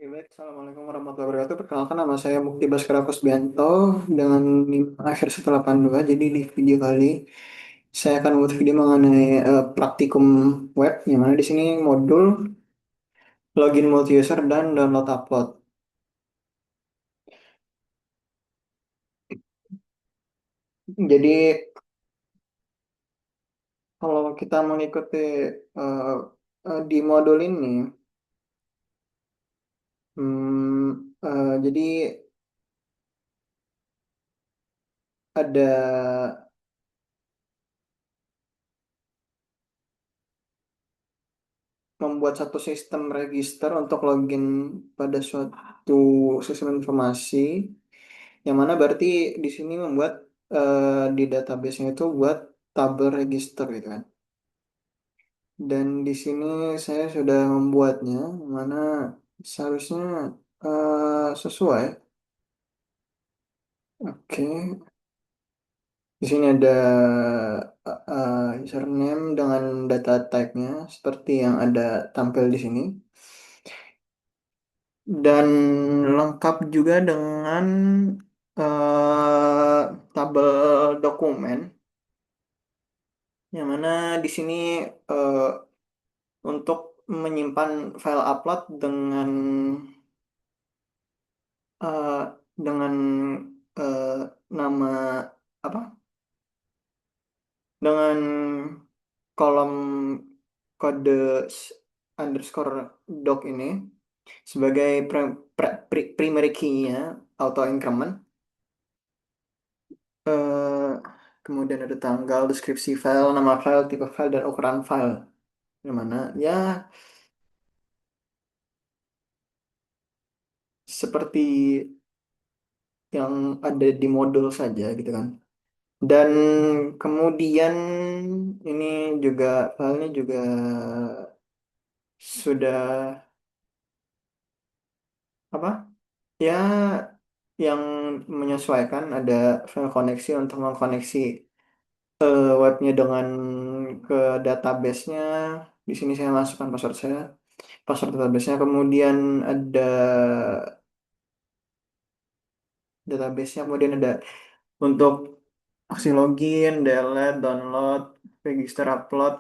Baik. Assalamualaikum warahmatullahi wabarakatuh. Perkenalkan nama saya Mukti Baskara Kusbianto dengan NIM akhir 182. Jadi di video kali saya akan membuat video mengenai praktikum web, yang mana di sini modul login multi user dan download upload. Jadi kalau kita mengikuti eh, di modul ini, jadi ada membuat satu sistem register untuk login pada suatu sistem informasi, yang mana berarti di sini membuat di database-nya itu buat tabel register gitu kan. Dan di sini saya sudah membuatnya, yang mana seharusnya sesuai. Oke, di sini ada username dengan data type-nya seperti yang ada tampil di sini. Dan lengkap juga dengan tabel dokumen, yang mana di sini eh, untuk menyimpan file upload eh, dengan eh, nama apa? Dengan kolom kode underscore doc ini sebagai primary key-nya auto increment. eh, Kemudian ada tanggal, deskripsi file, nama file, tipe file, dan ukuran file. Yang mana ya seperti yang ada di modul saja gitu kan. Dan kemudian ini juga filenya juga sudah apa? Ya, yang menyesuaikan ada file koneksi untuk mengkoneksi webnya dengan ke database-nya. Di sini saya masukkan password saya, password database-nya. Kemudian ada database-nya, kemudian ada untuk aksi login, delete, download, register, upload,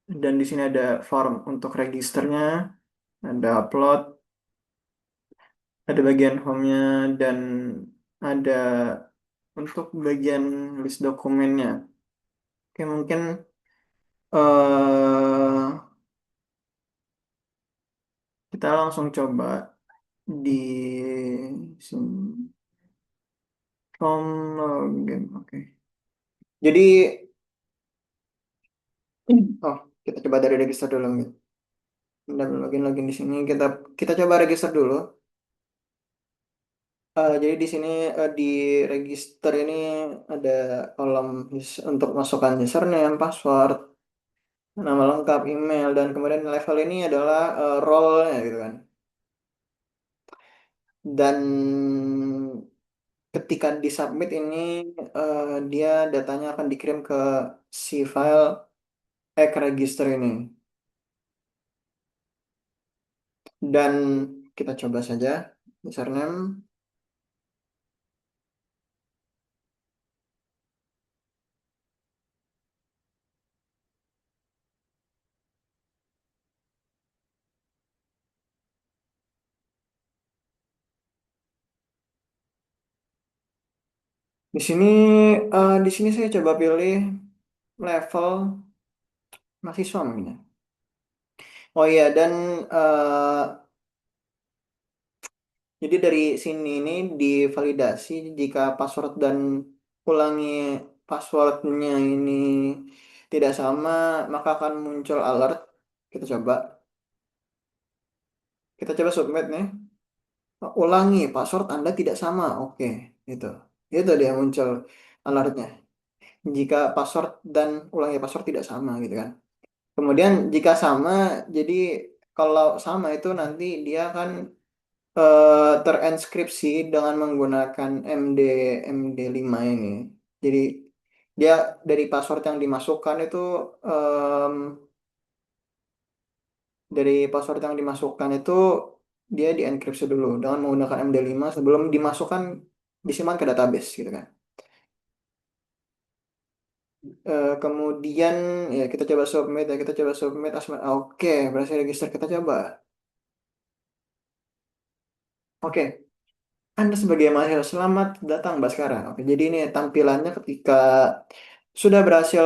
dan di sini ada form untuk registernya, ada upload, ada bagian home-nya, dan ada untuk bagian list dokumennya. Oke, mungkin eh kita langsung coba di sini. Home login, oke. Jadi, oh, kita coba dari register dulu gitu. Dan login di sini kita kita coba register dulu. Jadi di sini di register ini ada kolom untuk masukkan username, password, nama lengkap, email, dan kemudian level ini adalah role-nya gitu kan. Dan ketika disubmit ini dia datanya akan dikirim ke si file register ini. Dan kita coba saja username. Di sini di sini saya coba pilih level mahasiswa mungkin ya. Oh iya, dan eh, jadi dari sini ini divalidasi jika password dan ulangi passwordnya ini tidak sama, maka akan muncul alert. Kita coba, kita coba submit nih. Ulangi password Anda tidak sama. Oke, itu. Itu dia muncul alertnya. Jika password dan ulangi password tidak sama gitu kan. Kemudian jika sama, jadi kalau sama itu nanti dia akan terenskripsi dengan menggunakan MD5 ini. Jadi dia dari password yang dimasukkan itu em, dari password yang dimasukkan itu dia dienkripsi dulu dengan menggunakan MD5 sebelum dimasukkan disimpan ke database gitu kan. Kemudian ya kita coba submit ya kita coba submit asma. Oke, berhasil register kita coba. Oke, Anda sebagai mahasiswa selamat datang Baskara. Oke, jadi ini tampilannya ketika sudah berhasil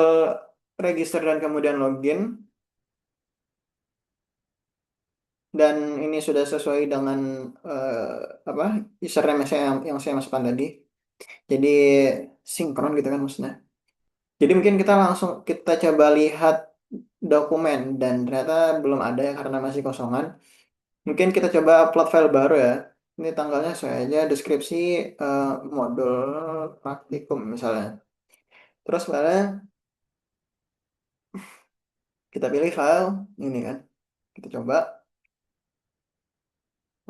register dan kemudian login dan ini sudah sesuai dengan apa username saya yang saya masukkan tadi. Jadi sinkron gitu kan maksudnya. Jadi mungkin kita langsung kita coba lihat dokumen dan ternyata belum ada ya karena masih kosongan. Mungkin kita coba upload file baru ya. Ini tanggalnya saya aja deskripsi eh, modul praktikum misalnya. Terus filenya kita pilih file ini kan. Kita coba.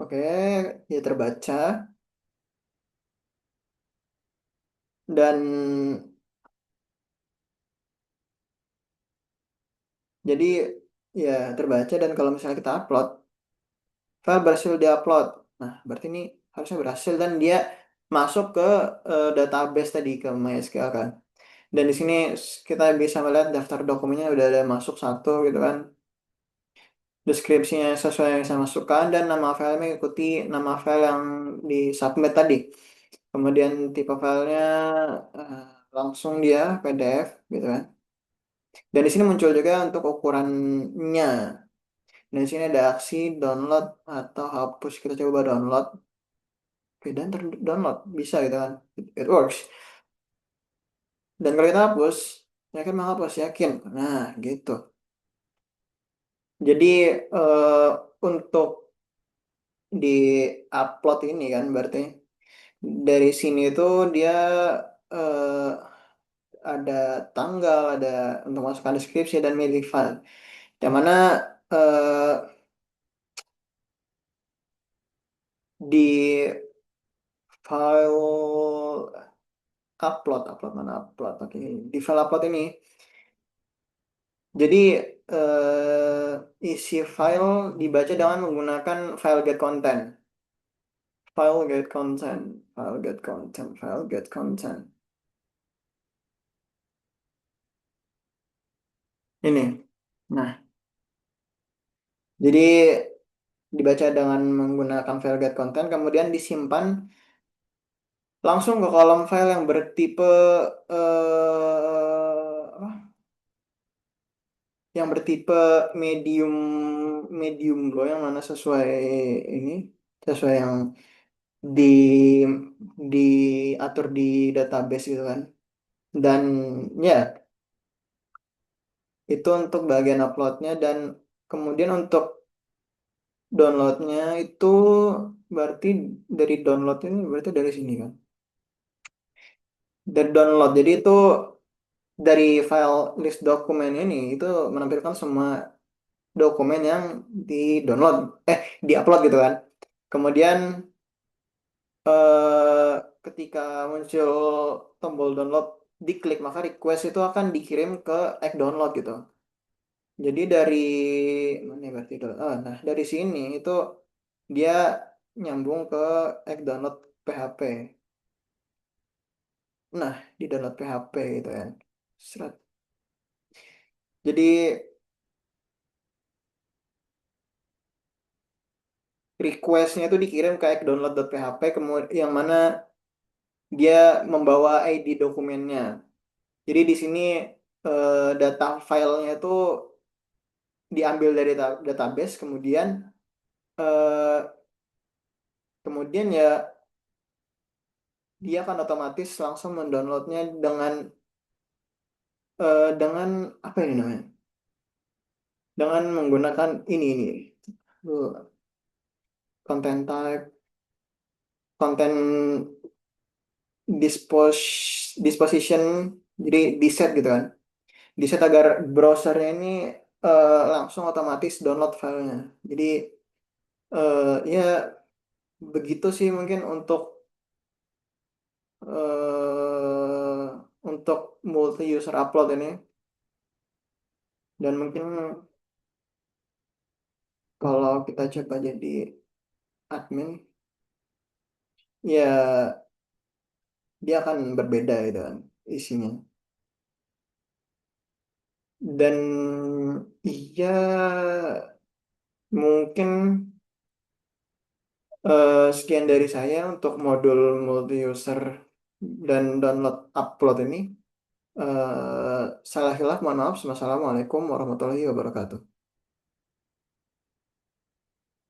Oke, ya terbaca dan jadi ya terbaca dan kalau misalnya kita upload, file berhasil diupload. Nah, berarti ini harusnya berhasil dan dia masuk ke database tadi ke MySQL kan. Dan di sini kita bisa melihat daftar dokumennya udah ada masuk satu gitu kan. Deskripsinya sesuai yang saya masukkan dan nama file mengikuti nama file yang di submit tadi. Kemudian tipe filenya eh, langsung dia PDF gitu kan. Dan di sini muncul juga untuk ukurannya. Dan di sini ada aksi download atau hapus. Kita coba download. Oke, dan terdownload bisa gitu kan. It works. Dan kalau kita hapus, yakin menghapus yakin. Nah, gitu. Jadi untuk di upload ini kan berarti dari sini tuh dia eh, ada tanggal, ada untuk masukkan deskripsi dan milih file. Yang mana eh, di file upload mana upload, oke. Di file upload ini, jadi isi file dibaca dengan menggunakan file get content, file get content. Ini. Nah, jadi dibaca dengan menggunakan file get content, kemudian disimpan langsung ke kolom file yang bertipe apa? Yang bertipe medium medium loh yang mana sesuai ini sesuai yang di diatur di database gitu kan. Dan ya itu untuk bagian uploadnya dan kemudian untuk downloadnya itu berarti dari download ini berarti dari sini kan. Dari download. Jadi itu dari file list dokumen ini itu menampilkan semua dokumen yang di download di upload gitu kan. Kemudian ketika muncul tombol download diklik maka request itu akan dikirim ke egg download gitu. Jadi dari mana ya berarti itu? Nah dari sini itu dia nyambung ke egg download PHP. Nah di download PHP gitu kan. Seret. Jadi requestnya itu dikirim ke egg download.php kemudian yang mana dia membawa ID dokumennya. Jadi di sini data filenya itu diambil dari database eh, kemudian ya dia akan otomatis langsung mendownloadnya dengan apa ini namanya? Dengan menggunakan ini content type, content disposition, jadi di set gitu kan. Di set agar browsernya ini langsung otomatis download filenya. Jadi ya begitu sih mungkin untuk multi user upload ini dan mungkin kalau kita coba jadi admin, ya dia akan berbeda gitu kan isinya. Dan iya mungkin sekian dari saya untuk modul multi user dan download upload ini. Salah hilaf, mohon maaf. Wassalamualaikum warahmatullahi wabarakatuh.